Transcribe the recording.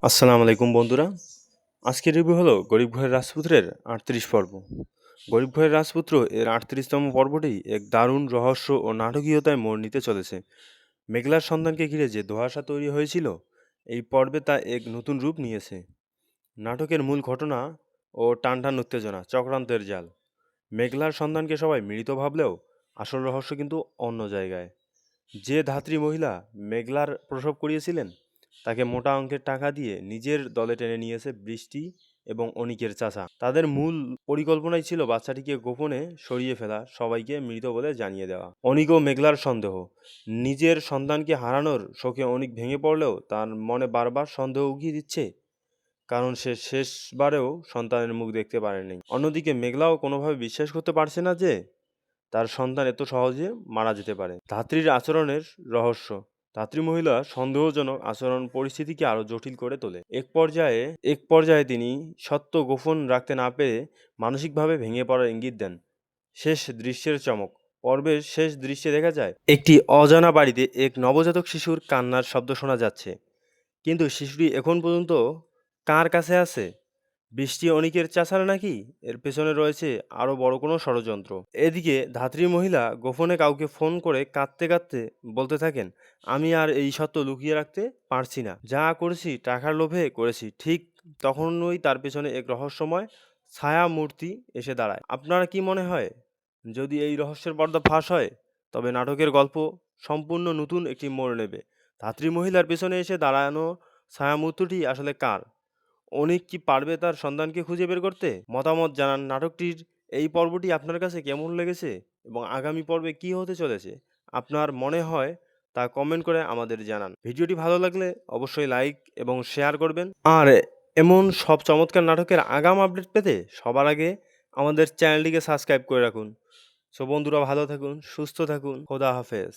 আসসালামু আলাইকুম বন্ধুরা। আজকের রিভিউ হলো গরিব ঘরের রাজপুত্রের ৩৮ পর্ব। গরিব ঘরের রাজপুত্র এর ৩৮তম পর্বটি এক দারুণ রহস্য ও নাটকীয়তায় মোড় নিতে চলেছে। মেঘলার সন্ধানকে ঘিরে যে ধোঁয়াশা তৈরি হয়েছিল, এই পর্বে তা এক নতুন রূপ নিয়েছে। নাটকের মূল ঘটনা ও টানটান উত্তেজনা, চক্রান্তের জাল। মেঘলার সন্ধানকে সবাই মৃত ভাবলেও আসল রহস্য কিন্তু অন্য জায়গায়। যে ধাত্রী মহিলা মেঘলার প্রসব করিয়েছিলেন, তাকে মোটা অঙ্কের টাকা দিয়ে নিজের দলে টেনে নিয়েছে বৃষ্টি এবং অনিকের চাচা। তাদের মূল পরিকল্পনাই ছিল বাচ্চাটিকে গোপনে সরিয়ে ফেলা, সবাইকে মৃত বলে জানিয়ে দেওয়া। অনিক ও মেঘলার সন্দেহ। নিজের সন্তানকে হারানোর শোকে অনিক ভেঙে পড়লেও তার মনে বারবার সন্দেহ উগিয়ে দিচ্ছে, কারণ সে শেষবারেও সন্তানের মুখ দেখতে পারেনি। অন্যদিকে মেঘলাও কোনোভাবে বিশ্বাস করতে পারছে না যে তার সন্তান এত সহজে মারা যেতে পারে। ধাত্রীর আচরণের রহস্য। ধাত্রী মহিলা সন্দেহজনক আচরণ পরিস্থিতিকে আরও জটিল করে তোলে। এক পর্যায়ে তিনি সত্য গোপন রাখতে না পেরে মানসিকভাবে ভেঙে পড়ার ইঙ্গিত দেন। শেষ দৃশ্যের চমক। পর্বের শেষ দৃশ্যে দেখা যায় একটি অজানা বাড়িতে এক নবজাতক শিশুর কান্নার শব্দ শোনা যাচ্ছে, কিন্তু শিশুটি এখন পর্যন্ত কার কাছে আছে? বৃষ্টি অনিকের চাচারা নাকি? এর পেছনে রয়েছে আরও বড় কোনো ষড়যন্ত্র। এদিকে ধাত্রী মহিলা গোপনে কাউকে ফোন করে কাঁদতে কাঁদতে বলতে থাকেন, আমি আর এই সত্য লুকিয়ে রাখতে পারছি না, যা করেছি টাকার লোভে করেছি। ঠিক তখনই তার পেছনে এক রহস্যময় ছায়া মূর্তি এসে দাঁড়ায়। আপনারা কি মনে হয়, যদি এই রহস্যের পর্দা ফাঁস হয়, তবে নাটকের গল্প সম্পূর্ণ নতুন একটি মোড় নেবে? ধাত্রী মহিলার পেছনে এসে দাঁড়ানো ছায়ামূর্তিটি আসলে কার? অনিক কি পারবে তার সন্তানকে খুঁজে বের করতে? মতামত জানান। নাটকটির এই পর্বটি আপনার কাছে কেমন লেগেছে এবং আগামী পর্বে কি হতে চলেছে আপনার মনে হয় তা কমেন্ট করে আমাদের জানান। ভিডিওটি ভালো লাগলে অবশ্যই লাইক এবং শেয়ার করবেন। আর এমন সব চমৎকার নাটকের আগাম আপডেট পেতে সবার আগে আমাদের চ্যানেলটিকে সাবস্ক্রাইব করে রাখুন। সো বন্ধুরা, ভালো থাকুন, সুস্থ থাকুন, খোদা হাফেজ।